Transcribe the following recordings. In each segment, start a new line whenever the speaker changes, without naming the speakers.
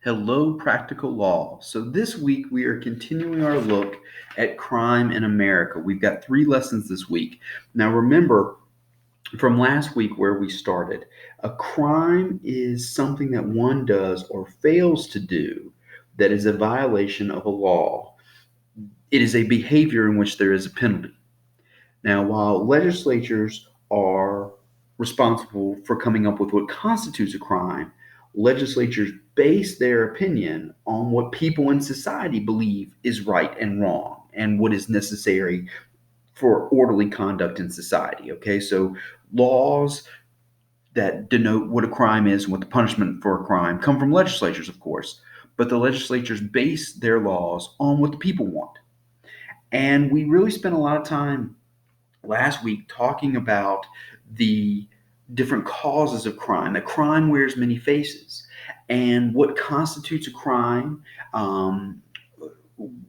Hello, Practical Law. So, this week we are continuing our look at crime in America. We've got 3 lessons this week. Now, remember from last week where we started, a crime is something that one does or fails to do that is a violation of a law. It is a behavior in which there is a penalty. Now, while legislatures are responsible for coming up with what constitutes a crime, legislatures base their opinion on what people in society believe is right and wrong and what is necessary for orderly conduct in society. Okay, so laws that denote what a crime is and what the punishment for a crime come from legislatures, of course, but the legislatures base their laws on what the people want. And we really spent a lot of time last week talking about the different causes of crime, that crime wears many faces, and what constitutes a crime,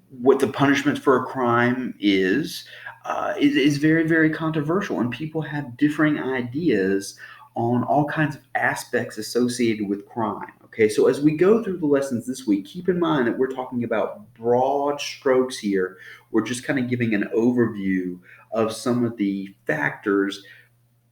what the punishment for a crime is very, very controversial, and people have differing ideas on all kinds of aspects associated with crime. Okay, so as we go through the lessons this week, keep in mind that we're talking about broad strokes here. We're just kind of giving an overview of some of the factors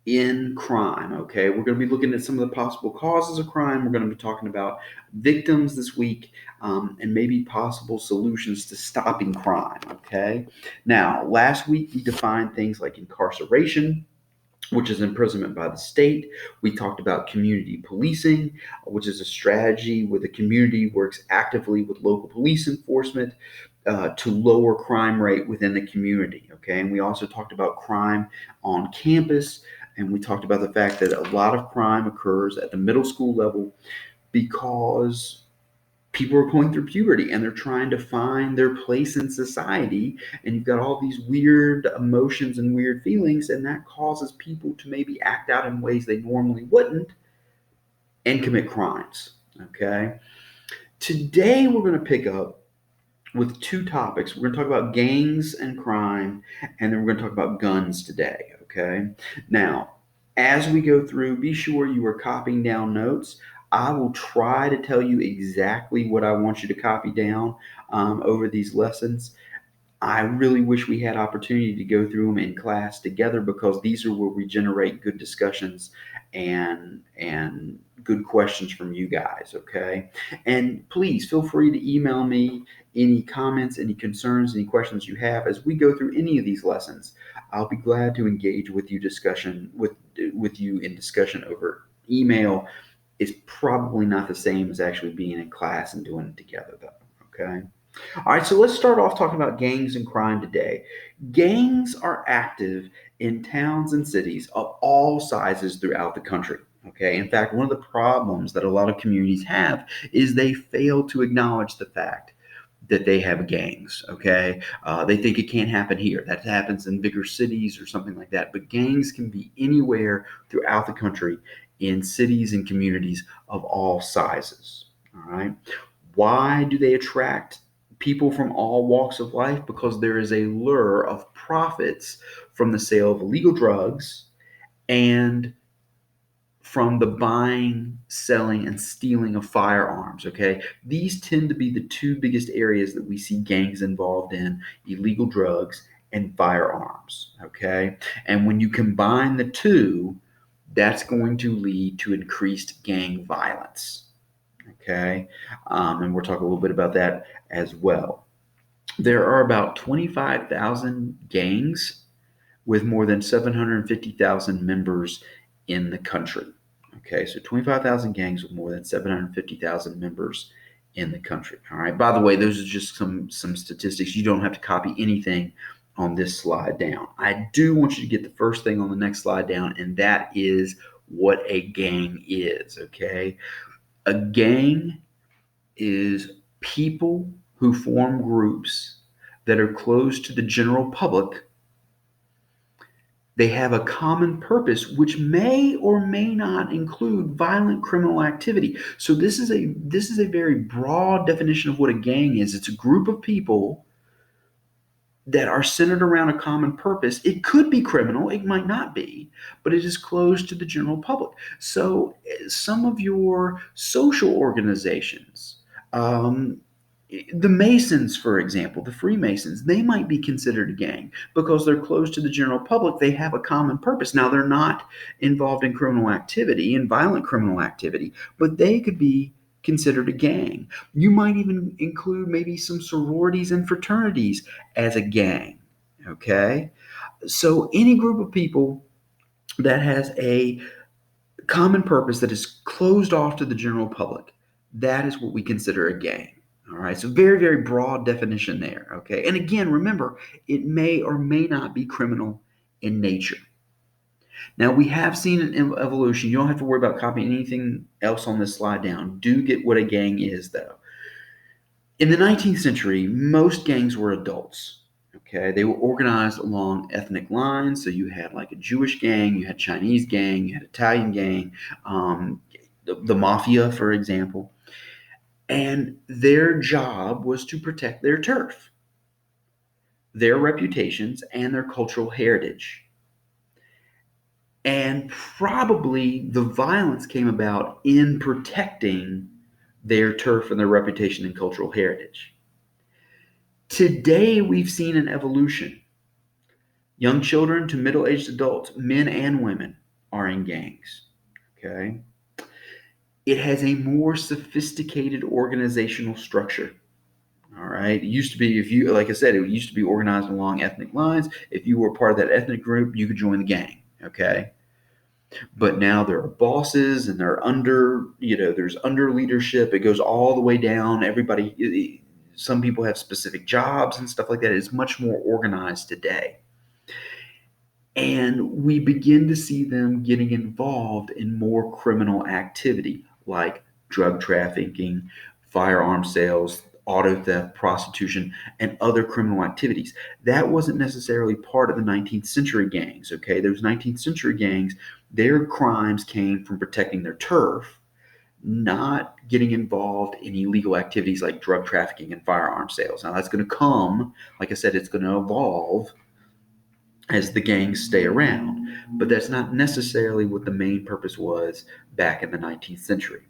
in crime. Okay, we're going to be looking at some of the possible causes of crime. We're going to be talking about victims this week, and maybe possible solutions to stopping crime. Okay, now last week we defined things like incarceration, which is imprisonment by the state. We talked about community policing, which is a strategy where the community works actively with local police enforcement to lower crime rate within the community. Okay, and we also talked about crime on campus, and we talked about the fact that a lot of crime occurs at the middle school level because people are going through puberty and they're trying to find their place in society, and you've got all these weird emotions and weird feelings, and that causes people to maybe act out in ways they normally wouldn't and commit crimes. Okay, today we're going to pick up with 2 topics. We're going to talk about gangs and crime, and then we're going to talk about guns today. Okay, now as we go through, be sure you are copying down notes. I will try to tell you exactly what I want you to copy down over these lessons. I really wish we had opportunity to go through them in class together, because these are where we generate good discussions and good questions from you guys. Okay, and please feel free to email me any comments, any concerns, any questions you have as we go through any of these lessons. I'll be glad to engage with you in discussion over email. Is probably not the same as actually being in class and doing it together, though. Okay. All right, so let's start off talking about gangs and crime today. Gangs are active in towns and cities of all sizes throughout the country. Okay, in fact, one of the problems that a lot of communities have is they fail to acknowledge the fact that they have gangs. Okay, they think it can't happen here. That happens in bigger cities or something like that. But gangs can be anywhere throughout the country, in cities and communities of all sizes. All right, why do they attract people from all walks of life? Because there is a lure of profits from the sale of illegal drugs and from the buying, selling, and stealing of firearms. Okay, these tend to be the 2 biggest areas that we see gangs involved in: illegal drugs and firearms. Okay, and when you combine the two, that's going to lead to increased gang violence. Okay, and we'll talk a little bit about that as well. There are about 25,000 gangs with more than 750,000 members in the country. Okay, so 25,000 gangs with more than 750,000 members in the country. All right, by the way, those are just some statistics. You don't have to copy anything on this slide down. I do want you to get the first thing on the next slide down, and that is what a gang is. Okay, a gang is people who form groups that are closed to the general public. They have a common purpose, which may or may not include violent criminal activity. So this is a very broad definition of what a gang is. It's a group of people that are centered around a common purpose. It could be criminal, it might not be, but it is closed to the general public. So some of your social organizations Um, the Masons, for example, the Freemasons, they might be considered a gang because they're close to the general public. They have a common purpose. Now, they're not involved in criminal activity and violent criminal activity, but they could be considered a gang. You might even include maybe some sororities and fraternities as a gang. Okay? So, any group of people that has a common purpose that is closed off to the general public, that is what we consider a gang. All right, so very, very broad definition there. Okay, and again, remember, it may or may not be criminal in nature. Now, we have seen an evolution. You don't have to worry about copying anything else on this slide down. Do get what a gang is, though. In the 19th century, most gangs were adults. Okay, they were organized along ethnic lines. So you had like a Jewish gang, you had Chinese gang, you had Italian gang, the mafia, for example. And their job was to protect their turf, their reputations, and their cultural heritage. And probably the violence came about in protecting their turf and their reputation and cultural heritage. Today, we've seen an evolution. Young children to middle aged adults, men and women, are in gangs. Okay. It has a more sophisticated organizational structure. All right. It used to be, if you, like I said, it used to be organized along ethnic lines. If you were part of that ethnic group, you could join the gang. Okay. But now there are bosses and they're under, there's under leadership. It goes all the way down. Everybody, some people have specific jobs and stuff like that. It's much more organized today. And we begin to see them getting involved in more criminal activity like drug trafficking, firearm sales, auto theft, prostitution, and other criminal activities. That wasn't necessarily part of the 19th century gangs, okay? Those 19th century gangs, their crimes came from protecting their turf, not getting involved in illegal activities like drug trafficking and firearm sales. Now, that's going to come, like I said, it's going to evolve as the gangs stay around. But that's not necessarily what the main purpose was back in the 19th century.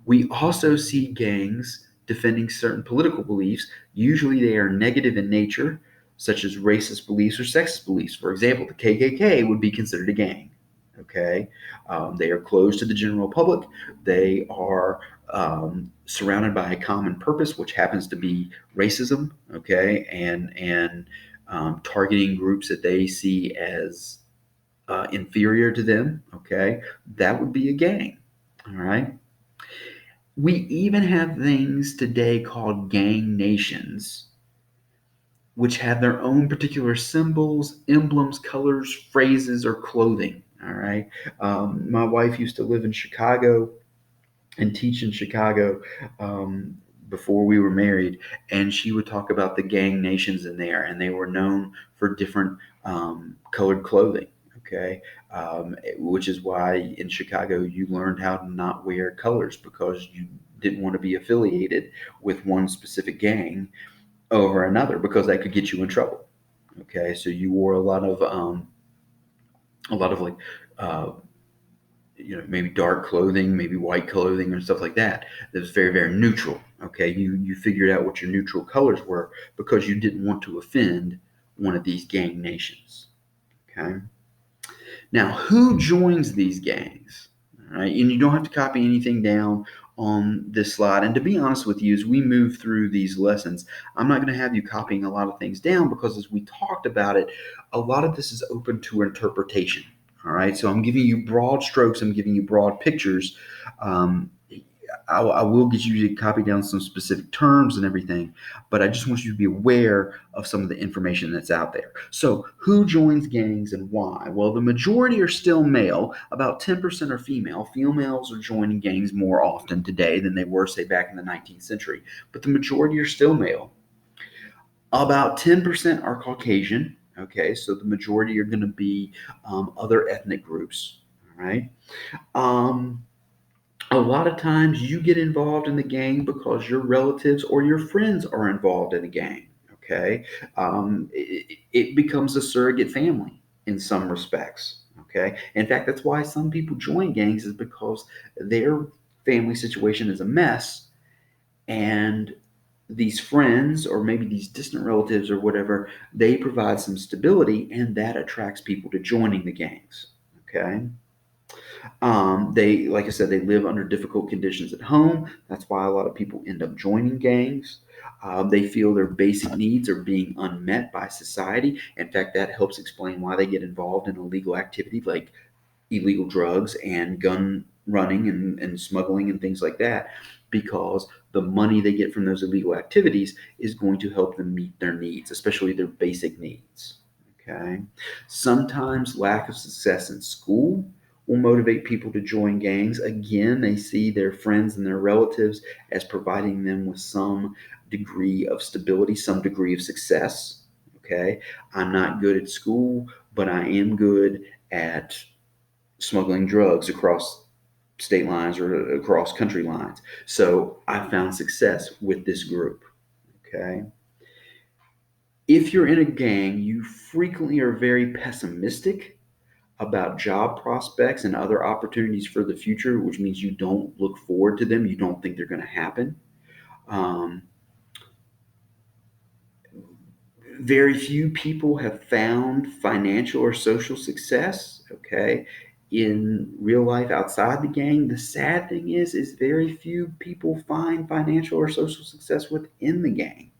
We also see gangs defending certain political beliefs. Usually they are negative in nature, such as racist beliefs or sexist beliefs. For example, the KKK would be considered a gang. Okay, they are closed to the general public. They are surrounded by a common purpose, which happens to be racism. Okay, and targeting groups that they see as inferior to them. Okay, that would be a gang. All right. We even have things today called gang nations, which have their own particular symbols, emblems, colors, phrases, or clothing. All right. My wife used to live in Chicago and teach in Chicago before we were married, and she would talk about the gang nations in there, and they were known for different colored clothing. Okay, which is why in Chicago you learned how to not wear colors because you didn't want to be affiliated with one specific gang over another because that could get you in trouble. Okay, so you wore a lot of like uh, maybe dark clothing, maybe white clothing, or stuff like that. That was very, very neutral. Okay, you figured out what your neutral colors were because you didn't want to offend one of these gang nations. Okay, now who joins these gangs? All right, and you don't have to copy anything down on this slide. And to be honest with you, as we move through these lessons, I'm not going to have you copying a lot of things down because as we talked about it, a lot of this is open to interpretation. All right, so I'm giving you broad strokes, I'm giving you broad pictures. Um, I will get you to copy down some specific terms and everything, but I just want you to be aware of some of the information that's out there. So, who joins gangs and why? Well, the majority are still male. About 10% are female. Females are joining gangs more often today than they were, say, back in the 19th century, but the majority are still male. About 10% are Caucasian. Okay, so the majority are going to be other ethnic groups. All right. Um, a lot of times you get involved in the gang because your relatives or your friends are involved in a gang. Okay. It becomes a surrogate family in some respects. Okay. In fact, that's why some people join gangs is because their family situation is a mess And these friends, or maybe these distant relatives or whatever, they provide some stability, and that attracts people to joining the gangs. Okay. They, like I said, they live under difficult conditions at home. That's why a lot of people end up joining gangs. They feel their basic needs are being unmet by society. In fact, that helps explain why they get involved in illegal activity like illegal drugs and gun running and smuggling and things like that, because the money they get from those illegal activities is going to help them meet their needs, especially their basic needs. Okay. Sometimes lack of success in school will motivate people to join gangs. Again, they see their friends and their relatives as providing them with some degree of stability, some degree of success. Okay. I'm not good at school, but I am good at smuggling drugs across state lines or across country lines. So I found success with this group. Okay. If you're in a gang, you frequently are very pessimistic about job prospects and other opportunities for the future, which means you don't look forward to them. You don't think they're going to happen. Um, Very few people have found financial or social success, okay, in real life outside the gang. The sad thing is very few people find financial or social success within the gang,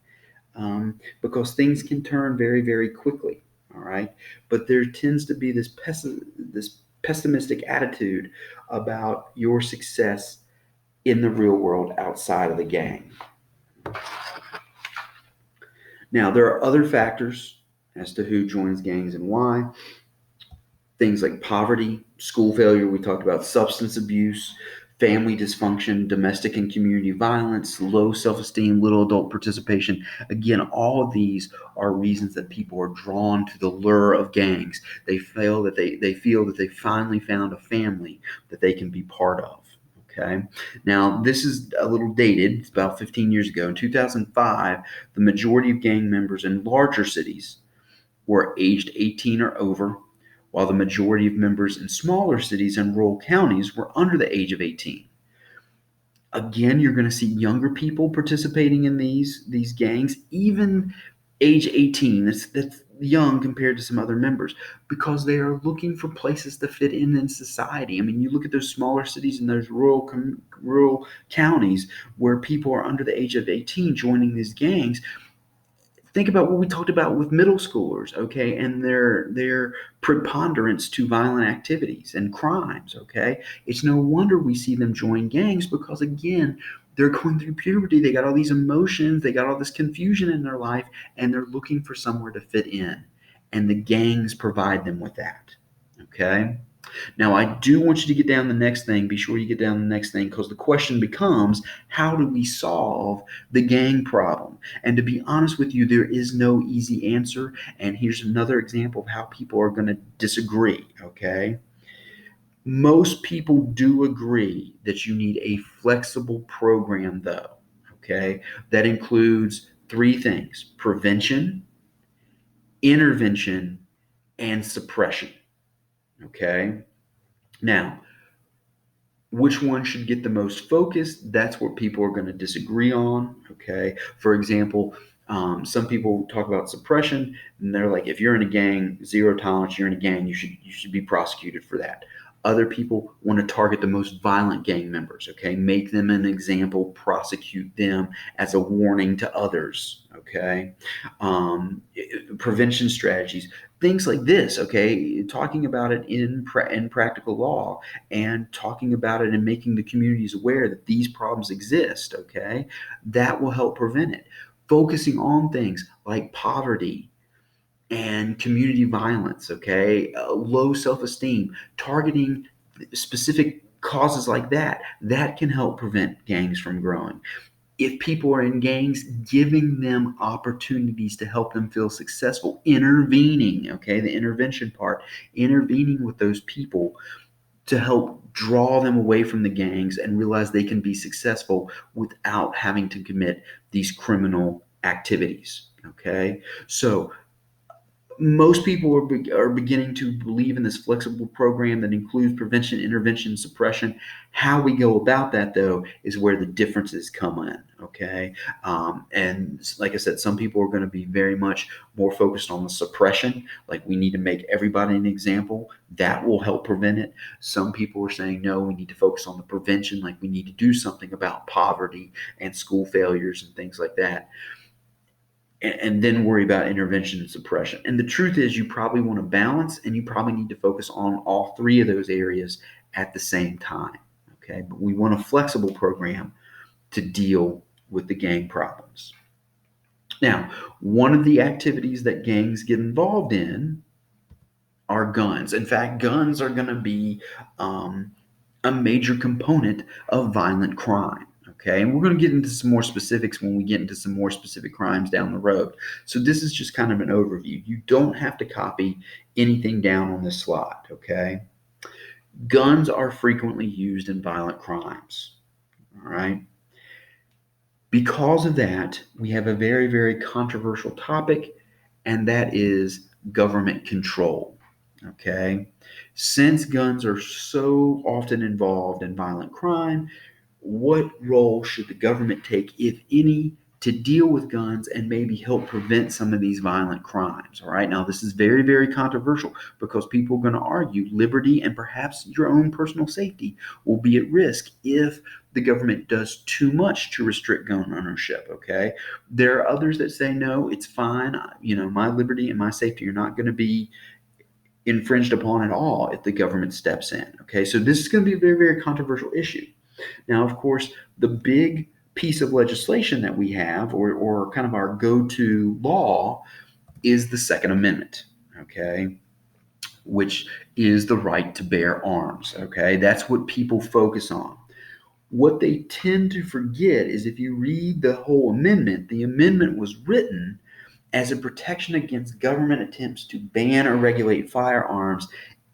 because things can turn very, very quickly. All right, but there tends to be this pessimistic attitude about your success in the real world outside of the gang. Now, there are other factors as to who joins gangs and why. Things like poverty, school failure, we talked about substance abuse, family dysfunction, domestic and community violence, low self esteem, little adult participation. Again, all of these are reasons that people are drawn to the lure of gangs. They feel that they finally found a family that they can be part of. Okay. Now, this is a little dated. It's about 15 years ago. In 2005, the majority of gang members in larger cities were aged 18 or over, while the majority of members in smaller cities and rural counties were under the age of 18. Again, you're going to see younger people participating in these gangs, even age 18. That's young compared to some other members, because they are looking for places to fit in society. I mean, you look at those smaller cities and those rural counties where people are under the age of 18 joining these gangs. Think about what we talked about with middle schoolers, okay, and their preponderance to violent activities and crimes, okay. It's no wonder we see them join gangs, because again, they're going through puberty, they got all these emotions, they got all this confusion in their life, and they're looking for somewhere to fit in, and the gangs provide them with that. Okay. Now, I do want you to get down the next thing. Be sure you get down the next thing, because the question becomes, how do we solve the gang problem? And to be honest with you, there is no easy answer. And here's another example of how people are going to disagree. Okay. Most people do agree that you need a flexible program, though. Okay. That includes three things: prevention, intervention, and suppression. Okay. Now, which one should get the most focus? That's what people are going to disagree on. Okay. For example, some people talk about suppression, and they're like, if you're in a gang, zero tolerance, you're in a gang, you should be prosecuted for that. Other people want to target the most violent gang members. Okay, make them an example, prosecute them as a warning to others. Okay, prevention strategies, things like this. Okay, talking about it in practical law, and talking about it and making the communities aware that these problems exist, okay, that will help prevent it. Focusing on things like poverty and community violence, okay, low self esteem, targeting specific causes like that, that can help prevent gangs from growing. If people are in gangs, giving them opportunities to help them feel successful, intervening, okay, the intervention part, intervening with those people to help draw them away from the gangs and realize they can be successful without having to commit these criminal activities. Okay. So most people are beginning to believe in this flexible program that includes prevention, intervention, suppression. How we go about that, though, is where the differences come in. Okay, and like I said, some people are going to be very much more focused on the suppression, like we need to make everybody an example. That will help prevent it. Some people are saying no, we need to focus on the prevention, like we need to do something about poverty and school failures and things like that, and then worry about intervention and suppression. And the truth is, you probably want to balance, and you probably need to focus on all three of those areas at the same time. Okay, but we want a flexible program to deal with the gang problems. Now, one of the activities that gangs get involved in are guns. In fact, guns are going to be a major component of violent crime. Okay, and we're going to get into some more specifics when we get into some more specific crimes down the road. So this is just kind of an overview. You don't have to copy anything down on this slide. Okay, guns are frequently used in violent crimes. All right. Because of that, we have a very, very controversial topic, and that is government control. Okay. Since guns are so often involved in violent crime, what role should the government take, if any, to deal with guns and maybe help prevent some of these violent crimes? All right. Now, this is very, very controversial because people are going to argue liberty and perhaps your own personal safety will be at risk if the government does too much to restrict gun ownership. Okay. There are others that say, no, it's fine. My liberty and my safety are not going to be infringed upon at all if the government steps in. Okay. So this is going to be a very, very controversial issue. Now, of course, the big piece of legislation that we have, or kind of our go-to law, is the Second Amendment, okay, which is the right to bear arms, okay? That's what people focus on. What they tend to forget is if you read the whole amendment, the amendment was written as a protection against government attempts to ban or regulate firearms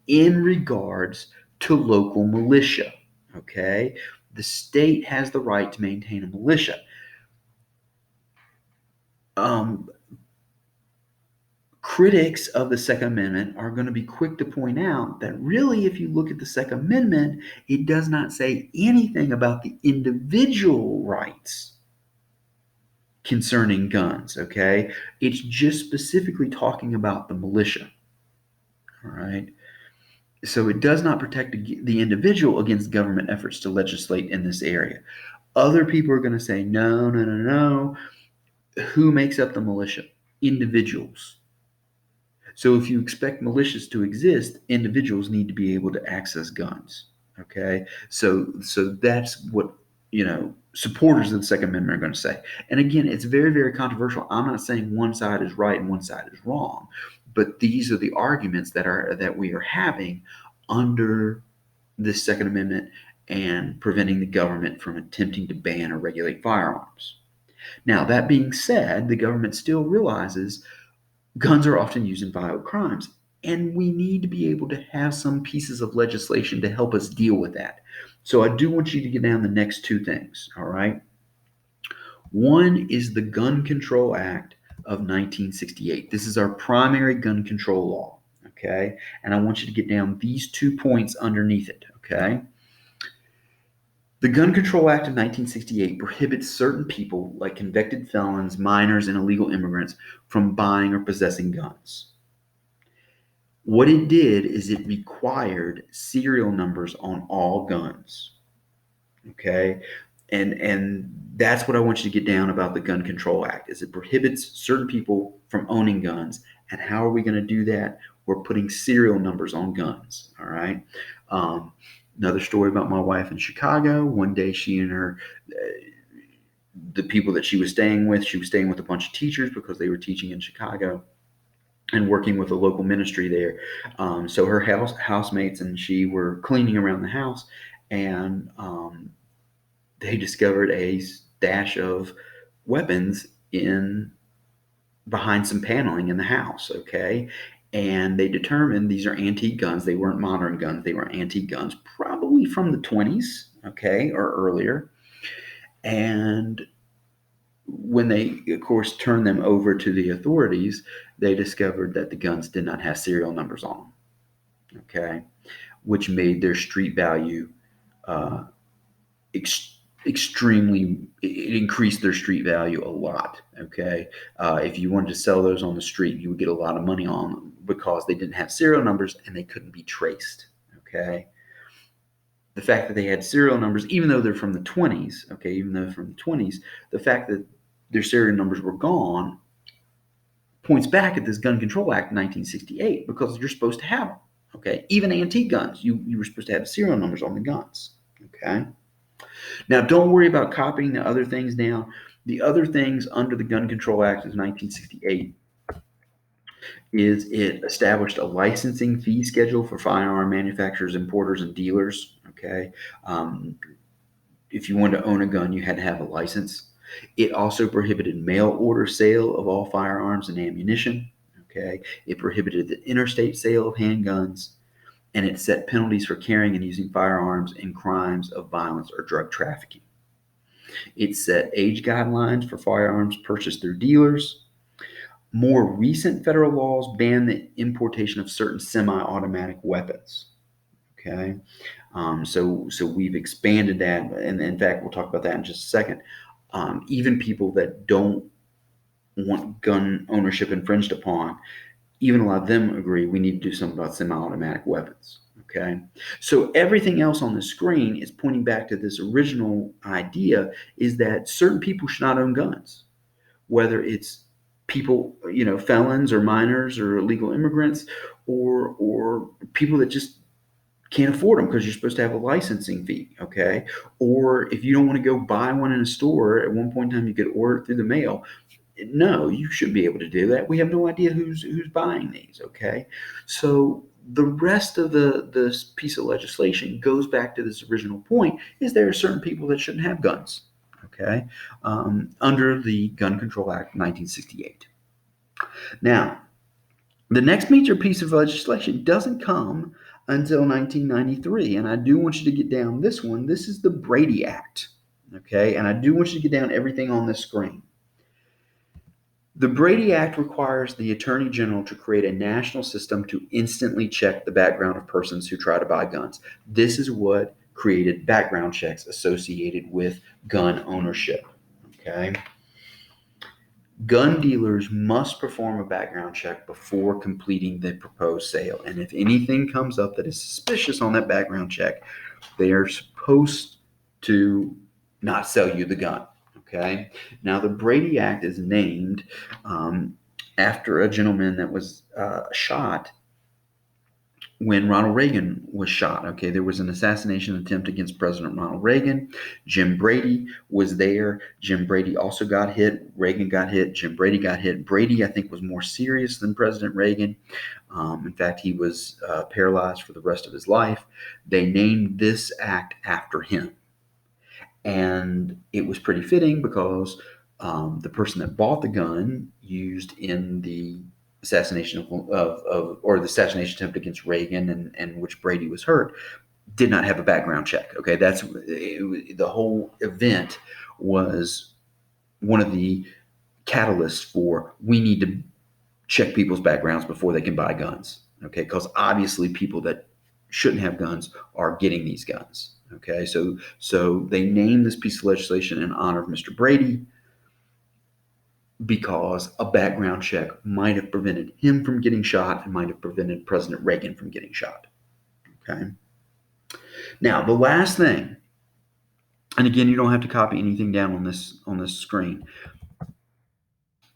in regards to local militia, okay? The state has the right to maintain a militia. Critics of the Second Amendment are going to be quick to point out that really, if you look at the Second Amendment, it does not say anything about the individual rights concerning guns, okay? It's just specifically talking about the militia, all right? So it does not protect the individual against government efforts to legislate in this area. Other people are going to say, no, no, no, no. Who makes up the militia? Individuals. So if you expect militias to exist, individuals need to be able to access guns. Okay, so that's what supporters of the Second Amendment are going to say. And again, it's very, very controversial. I'm not saying one side is right and one side is wrong, but these are the arguments that we are having under this Second Amendment and preventing the government from attempting to ban or regulate firearms. Now, that being said, the government still realizes guns are often used in violent crimes, and we need to be able to have some pieces of legislation to help us deal with that. So I do want you to get down the next two things, all right? One is the Gun Control Act of 1968. This is our primary gun control law, okay? And I want you to get down these 2 points underneath it, okay? The Gun Control Act of 1968 prohibits certain people, like convicted felons, minors, and illegal immigrants, from buying or possessing guns. What it did is it required serial numbers on all guns. Okay? And that's what I want you to get down about the Gun Control Act, is it prohibits certain people from owning guns. And how are we going to do that? We're putting serial numbers on guns. All right? Another story about my wife in Chicago. One day she and the people that she was staying with a bunch of teachers because they were teaching in Chicago and working with a local ministry there. So her housemates and she were cleaning around the house, and they discovered a stash of weapons behind some paneling in the house, okay? And they determined these are antique guns. They weren't modern guns. They were antique guns, probably from the 20s, okay, or earlier. And when they, of course, turned them over to the authorities, they discovered that the guns did not have serial numbers on them. Okay, which made their street value uh, extremely. It increased their street value a lot. Okay, if you wanted to sell those on the street, you would get a lot of money on them because they didn't have serial numbers and they couldn't be traced. Okay, the fact that they had serial numbers, even though they're from the 20s, okay, even though from the 20s, the fact that their serial numbers were gone points back at this Gun Control Act in 1968 because you're supposed to have them. Okay, even antique guns, you were supposed to have serial numbers on the guns. Okay, now don't worry about copying the other things now. The other things under the Gun Control Act of 1968 is it established a licensing fee schedule for firearm manufacturers, importers, and dealers. Okay, if you wanted to own a gun, you had to have a license. It also prohibited mail order sale of all firearms and ammunition. Okay, it prohibited the interstate sale of handguns, and it set penalties for carrying and using firearms in crimes of violence or drug trafficking. It set age guidelines for firearms purchased through dealers. More recent federal laws ban the importation of certain semi-automatic weapons. Okay, so we've expanded that, and in fact, we'll talk about that in just a second. Even people that don't want gun ownership infringed upon, even a lot of them agree we need to do something about semi-automatic weapons. Okay, so everything else on the screen is pointing back to this original idea: is that certain people should not own guns, whether it's people, felons or minors or illegal immigrants, or people that just can't afford them because you're supposed to have a licensing fee. Okay, or if you don't want to go buy one in a store, at one point in time you could order it through the mail. No, you should be able to do that. We have no idea who's buying these. Okay, so the rest of this piece of legislation goes back to this original point: is there are certain people that shouldn't have guns. Okay, under the Gun Control Act 1968. Now, the next major piece of legislation doesn't come until 1993, and I do want you to get down this one. This is the Brady Act. Okay, and I do want you to get down everything on this screen. The Brady Act requires the Attorney General to create a national system to instantly check the background of persons who try to buy guns. This is what created background checks associated with gun ownership. Okay. Gun dealers must perform a background check before completing the proposed sale. And if anything comes up that is suspicious on that background check, they are supposed to not sell you the gun. Okay. Now, the Brady Act is named after a gentleman that was shot when Ronald Reagan was shot. Okay, there was an assassination attempt against President Ronald Reagan. Jim Brady was there. Jim Brady also got hit. Reagan got hit. Jim Brady got hit. Brady, I think, was more serious than President Reagan. In fact, he was paralyzed for the rest of his life. They named this act after him. And it was pretty fitting because the person that bought the gun used in the assassination or the assassination attempt against Reagan and which Brady was hurt did not have a background check. Okay, the whole event was one of the catalysts for we need to check people's backgrounds before they can buy guns. Okay, because obviously people that shouldn't have guns are getting these guns. Okay, so they named this piece of legislation in honor of Mr. Brady because a background check might have prevented him from getting shot and might have prevented President Reagan from getting shot. Okay. Now, the last thing, and again, you don't have to copy anything down on this screen.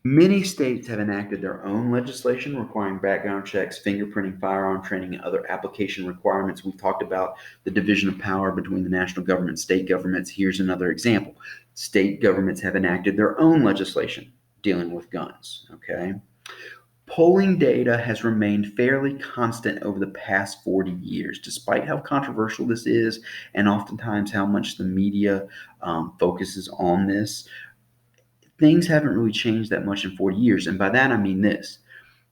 Many states have enacted their own legislation requiring background checks, fingerprinting, firearm training, and other application requirements. We've talked about the division of power between the national government and state governments. Here's another example. State governments have enacted their own legislation dealing with guns. Okay. Polling data has remained fairly constant over the past 40 years, despite how controversial this is and oftentimes how much the media focuses on this. Things haven't really changed that much in 40 years. And by that, I mean this.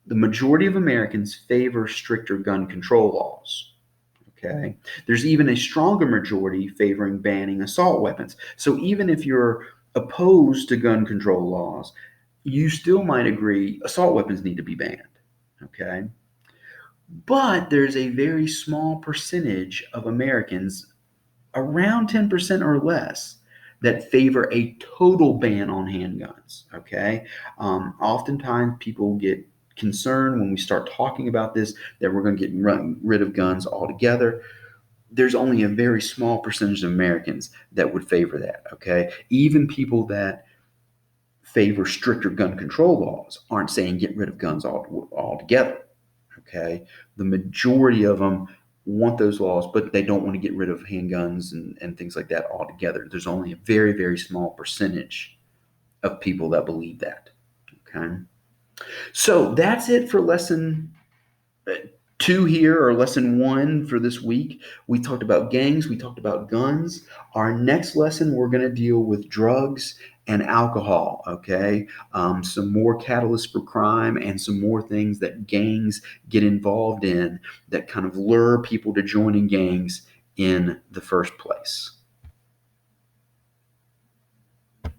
The majority of Americans favor stricter gun control laws. Okay. There's even a stronger majority favoring banning assault weapons. So even if you're opposed to gun control laws, you still might agree assault weapons need to be banned. Okay. But there's a very small percentage of Americans, around 10% or less, that favor a total ban on handguns. Okay. Oftentimes people get concerned when we start talking about this that we're going to get rid of guns altogether. There's only a very small percentage of Americans that would favor that. Okay. Even people that favor stricter gun control laws aren't saying get rid of guns altogether. Okay. The majority of them want those laws, but they don't want to get rid of handguns and things like that altogether. There's only a very, very small percentage of people that believe that. Okay. So that's it for lesson two here, or lesson one for this week. We talked about gangs, we talked about guns. Our next lesson, we're going to deal with drugs and alcohol. Okay. Some more catalysts for crime and some more things that gangs get involved in that kind of lure people to joining gangs in the first place.